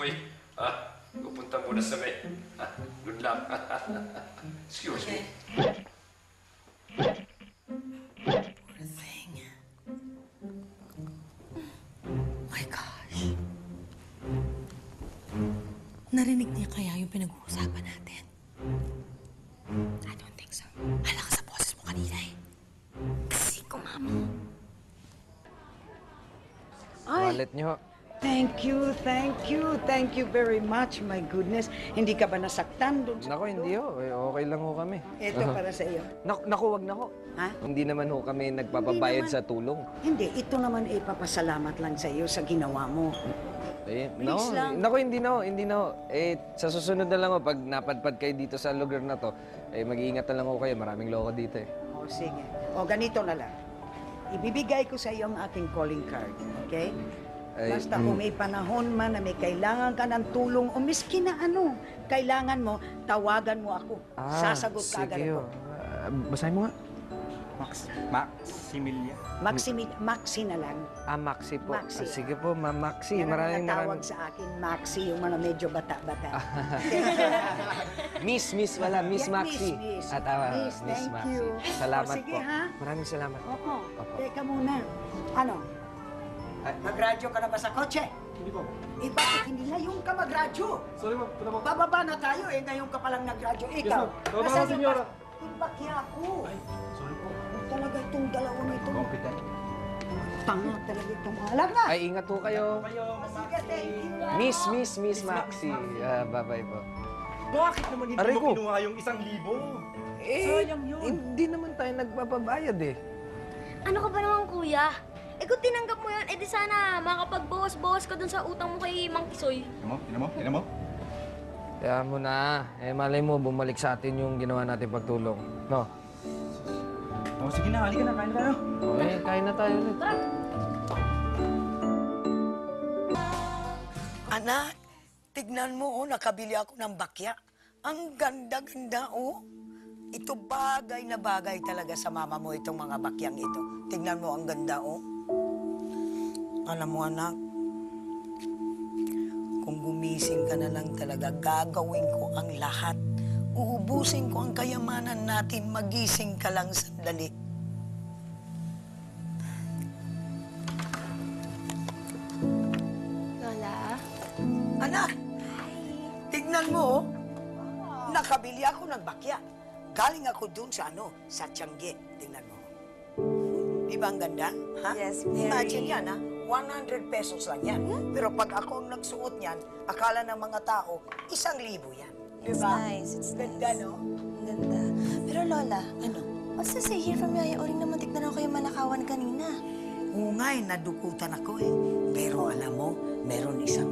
Boy. Pupunta muna sa may. Good luck. Excuse me. Poor thing. My gosh. Narinig niya kaya yung pinag-uusapan natin? I don't think so. Hala ka sa boses mo kanina eh. Kasi ko, mami. Wallet niyo. Thank you very much. My goodness, hindi ka ba nasaktan doon sa... Nako, hindi ho. Okay lang ho kami. Ito para sa iyo. Naku, wag na ho. Ha? Hindi naman ho kami nagpapabayad Hindi sa tulong. Hindi, ito naman ay papasalamat lang sa iyo sa ginawa mo. Eh, Please lang. Naku, hindi na ho. Eh, sa susunod na lang ho, pag napadpad kayo dito sa lugar na to, eh, mag-iingat na lang ho kayo. Maraming loko dito eh. O, sige. O, ganito na lang. Ibibigay ko sa iyo ang aking calling card, okay? Ay, Basta kung may panahon man na may kailangan ka ng tulong o miski na ano, kailangan mo, tawagan mo ako. Sasagot ka agad sige ako. ho. Basahin mo nga. Maxi na lang. Maxi po. Maxi. Sige po, Ma'am Maxi. Yan ang Maraming tawag sa akin, Maxi, yung mga medyo bata-bata. Miss wala. Miss Yeah, Maxi. Miss. At Miss, Miss thank Maxi. you. Salamat Sige, po. ha? Maraming salamat. Oo. Opo. Teka muna. Ano? Magradyo ka na ba sa kotse? Hindi po. Eh, bakit hindi ngayon ka magradyo? Sorry, ma'am. Ito na po. Bababa na tayo eh, ngayon ka palang nagradyo. Ikaw, ma'am. Bababa nasaan na, senyora. yung bakya ko? Sorry po. Talaga itong dalawa nito. Competent. Tanga talaga itong alam na. Ay, ingat po kayo. Sige, thank you. Miss Maxi. Bye-bye po. Bakit naman hindi Aray mo ko. kinuha yung 1,000? Sayang yun. Hindi naman tayo nagpapabayad eh. Ano ka ba naman, kuya? Eh kung tinanggap mo yan, edi sana makapagbawas-bawas ka dun sa utang mo kay Mang Kisoy. Tinan mo. Kaya mo na. Eh, malay mo, bumalik sa atin yung ginawa natin pagtulong. No? Oh, sige na, halika na, kain na tayo. Okay, kain na tayo ulit. Anak, tignan mo, oh, nakabili ako ng bakya. Ang ganda-ganda, oh. Ito bagay na bagay talaga sa mama mo, itong mga bakyang ito. Tignan mo, ang ganda, oh. Alam mo, anak, kung gumising ka na lang talaga, gagawin ko ang lahat. Uubusin ko ang kayamanan natin, magising ka lang sandali. Lola? Anak, tignan mo, oh. Nakabili ako ng bakya. Galing ako dun sa sa Tiangge. Tignan mo. Di ba ang ganda? Ha? Yes, very. Imagine yan, ha? 100 pesos lang yan. Pero pag ako ang nagsuot niyan, akala ng mga tao, 1,000 yan. Di It's ba? nice, it's Ganda, nice. no? Ang ganda. Pero Lola, Ano? what's to say here from Yaya Oring na muntik na raw kayo manakawan kanina? Oo nga, nadukutan ako eh. Pero alam mo, meron isang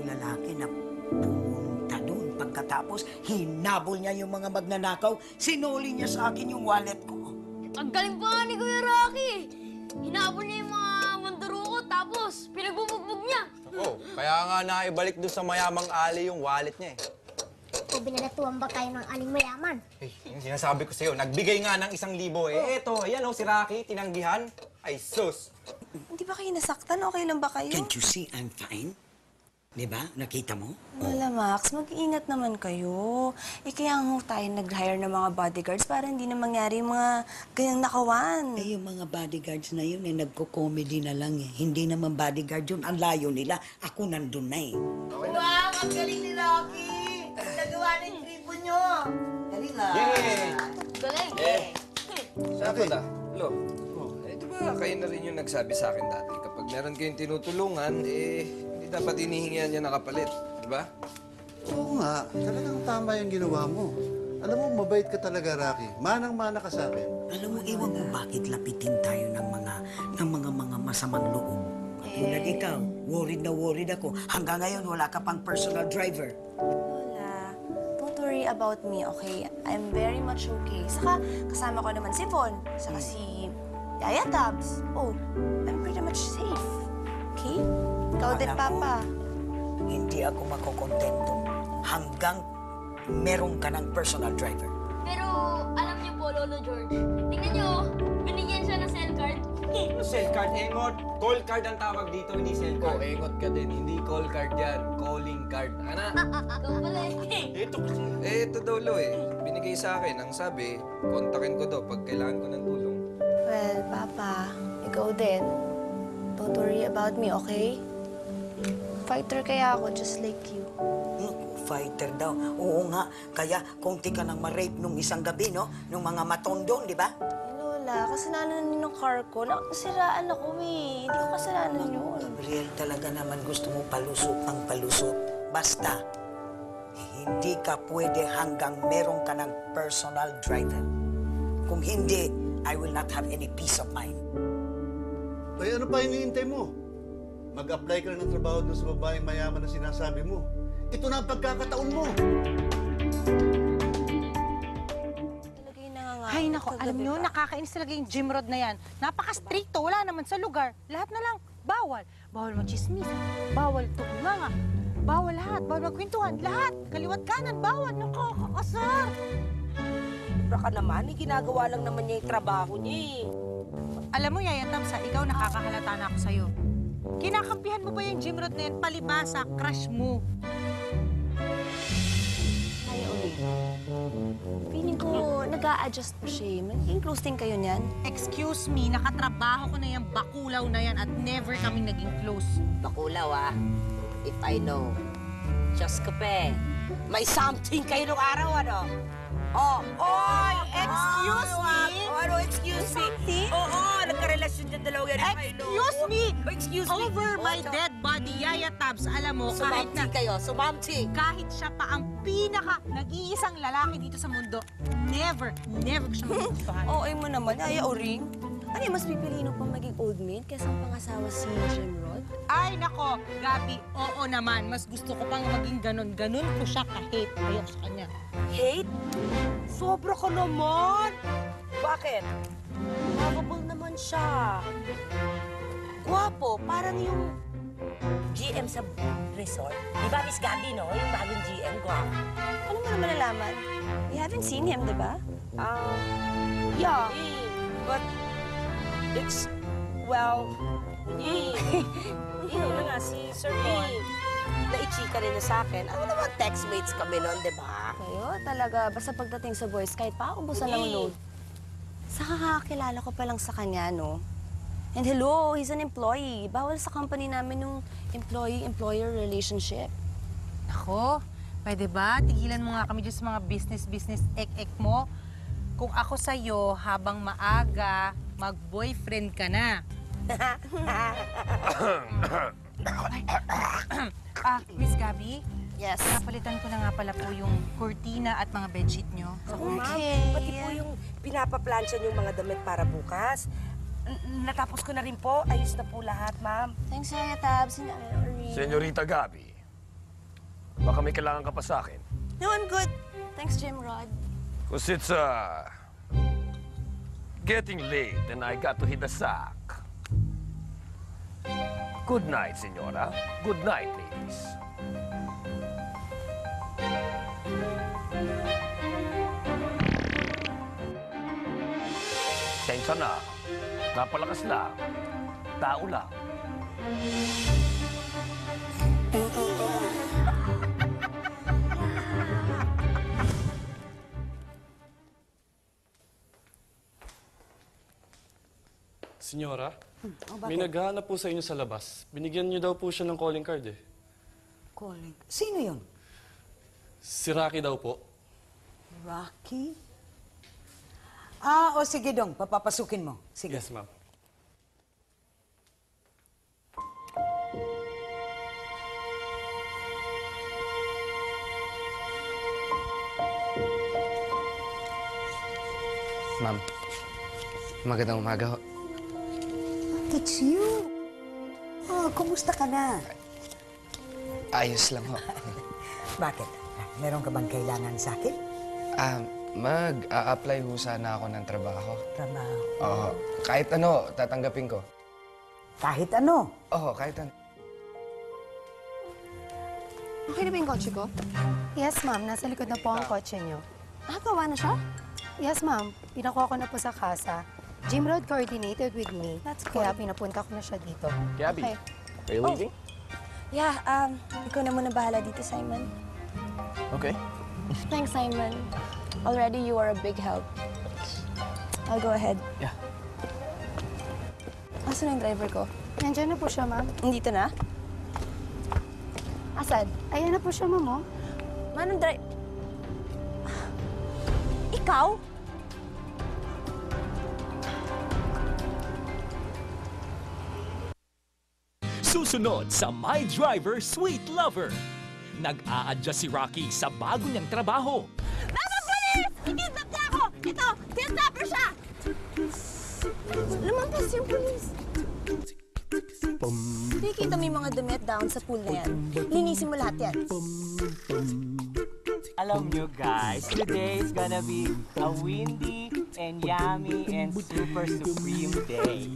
lalaki na pumunta doon. Pagkatapos, hinabol niya yung mga magnanakaw. Sinuli niya sa akin yung wallet ko. Ang galing pa ni Kuya Rocky! Hinabol niya yung mga mandaro ko, tapos pinagbubugbog niya. Oo, kaya nga naibalik doon sa mayamang ali yung wallet niya eh. O binanatuan ba tayo ng aling mayaman? Eh, yung sinasabi ko sa'yo, nagbigay nga ng 1,000 eh. Eto, ayan si Rocky, tinanggihan. Ay, sus. Hindi ba kayo nasaktan? Okay lang ba kayo? Can't you see I'm fine? Di ba? Nakita mo? Lola Max, mag-iingat naman kayo. Eh kaya nga tayo nag-hire ng mga bodyguards para hindi na mangyari yung mga ganyang nakawan. Eh, yung mga bodyguards na yun, nagko-comedy na lang eh. Hindi naman bodyguard yun. Ang layo nila. Ako nandun na eh. Wow! Ang galing ni Rocky! Nagawa ng tribo nyo! Galing ah! Galing! Saan pala? Lo, di ba kayo na rin yung nagsabi sa akin dati, kapag meron kayong tinutulungan, eh, hindi dapat inihingihan niya nakapalit. Di ba? Oo nga, talagang tama yung ginawa mo. Alam mo, mabait ka talaga, Rocky. Manang-mana ka sa akin. Alam mo, iwan mo bakit lapitin tayo ng mga masamang loob. Katulad ikaw, worried ako. Hanggang ngayon, wala ka pang personal driver. Lola, don't worry about me, okay? I'm very much okay. Saka kasama ko naman si Von, saka si Yaya Tabs. Oh, I'm pretty much safe. Okay? Ikaw din, Alam mo, Papa. Hindi ako makokontento hanggang meron ka ng personal driver. Pero alam niyo po, Lolo George, tingnan niyo, binigyan siya ng cell card. Ano cell card, Engot? Call card ang tawag dito, hindi cell Oh, card. engot ka din. Hindi call card yan. Calling card. Ana? Ikaw pala Ito kasi. Ito daw, Lo, binigay sa akin. Ang sabi, kontakin ko daw pag kailangan ko ng tulong. Well, Papa, ikaw din. Don't worry about me, okay? Fighter kaya ako, just like you. Fighter daw. Oo nga. Kaya konti ka nang ma-rape nung isang gabi, no? Nung mga matondong, di ba? Lola, kasalanan niyo ng car ko. Nasiraan ako eh. Hindi ko kasalanan yun. Gabriel, talaga naman gusto mo palusot ang palusot. Basta, hindi ka pwede hanggang meron ka ng personal driver. Kung hindi, I will not have any peace of mind. Ay, ano pa hinihintay mo? Mag-apply ka lang ng trabaho doon sa babaeng mayaman na sinasabi mo. Ito na ang pagkakataon mo. Talaga yung nangangarap. Ay, nako, alam nyo, nakakainis talaga yung gym rod na yan. Napaka-stricto, wala naman sa lugar. Lahat na lang, bawal. Bawal mag-chismis, bawal tumanga, bawal lahat, bawal magkwentuhan, lahat. Kaliwat kanan, bawal. Nakakasar. Sobra ka naman, ginagawa lang naman niya yung trabaho niya eh. Alam mo, Yaya Tamsa, ikaw nakakahalata na ako sa'yo. Kinakampihan mo ba yung gym rod na yan? Palibasa, crush mo. Ay, Oli. Feeling ko, nag-a-adjust pa siya. Magiging close din kayo niyan. Excuse me, nakatrabaho ko na yan, bakulaw na yan, at never kaming naging close. Bakulaw ah, if I know. Diyos ka pa eh. May something kayo nung araw, ano? Oh, oy! Excuse me? Ano, excuse me? Oo, nagkarelasyon yung dalawa yan. Excuse me! Excuse me? Over my dead body, Yaya Tabs, alam mo, kahit na... Sumamti kayo, sumamti. Kahit siya pa ang pinaka nag-iisang lalaki dito sa mundo, never ko siya magugustuhan. Oo, mo naman. Ay, Oring. Ano yung mas pipiliin mo pang maging old maid kaysa ang pangasawa si Jim Rod? Ay, nako, Gabi, oo naman. Mas gusto ko pang maging ganon. Ganon ko siya ka-hate. Ayoko sa kanya. Hate? Sobra ka naman. Bakit? Lovable naman siya. Gwapo, parang yung GM sa resort. Di ba, Miss Gabi, no? Yung bagong GM, gwapo. Ano mo naman nalaman? You haven't seen him, di ba? Yeah. But it's, well, yun na nga, si Sir Bon, naichika rin na sa akin. Ano naman, textmates kami nun, di ba? Kayo, talaga. Basta pagdating sa boys, kahit pa ubusan ng load. Saka kakakilala ko pa lang sa kanya, no? And hello, he's an employee. Bawal sa company namin yung employee-employer relationship. Ako, pwede ba? Tigilan mo nga kami dyan sa mga business, ek-ek mo. Kung ako sa'yo, habang maaga, mag-boyfriend ka na. Miss Gabi? Yes. Napalitan ko na nga pala po yung kurtina at mga bedsheet nyo. Okay. Pati po yung pinapaplansya yung mga damit para bukas. Natapos ko na rin po. Ayos na po lahat, ma'am. Thanks, Yaya Tabs. Senyorita Gabi, baka may kailangan ka pa sa akin. No, I'm good. Thanks, Jim Rod. Because it's getting late and I got to hit the sack. Good night, Senora. Good night, ladies. Tensya na. Napalakas lang. Tao lang. Senyora, may naghahanap po sa inyo sa labas. Binigyan niyo daw po siya ng calling card eh. Calling. Sino yun? Si Rocky daw po. Rocky? O sige dong, papapasukin mo. Sige. Yes, ma'am. Ma'am, magandang umaga ho. It's you. Kumusta ka na? Ayos lang ho. Bakit? Meron ka bang kailangan sa akin? Mag-a-apply ho sana ako ng trabaho. Trabaho. Oo, kahit ano, tatanggapin ko. Kahit ano? Oo, kahit ano. Okay na ba yung kotse ko? Yes, ma'am. Nasa likod na po ang kotse niyo. Nakagawa na siya? Yes, ma'am. Pinakuha ko na po sa kasa. Jimrod coordinated with me. That's cool. Kaya pinapunta ko na siya dito. Gabby, Okay. are you leaving? Yeah, ikaw na muna bahala dito, Simon. Okay. Thanks, Simon. Already you are a big help. I'll go ahead. Yeah. Asan na yung driver ko? Nandiyan na po siya, ma'am. Nandito na? Asan? Ayan na po siya, ma'am, oh. Manong drive... Ikaw? Susunod sa My Driver, Sweet Lover. Nag-a-adjust si Rocky sa bago niyang trabaho. Mama, police! Ikidnap niya ako! Ito, kidnapper siya! Lumampas yung police. Hindi kita may mga damit down sa pool na yan. Linisin mo lahat yan. Alam nyo guys, today is gonna be a windy and yummy and super supreme day.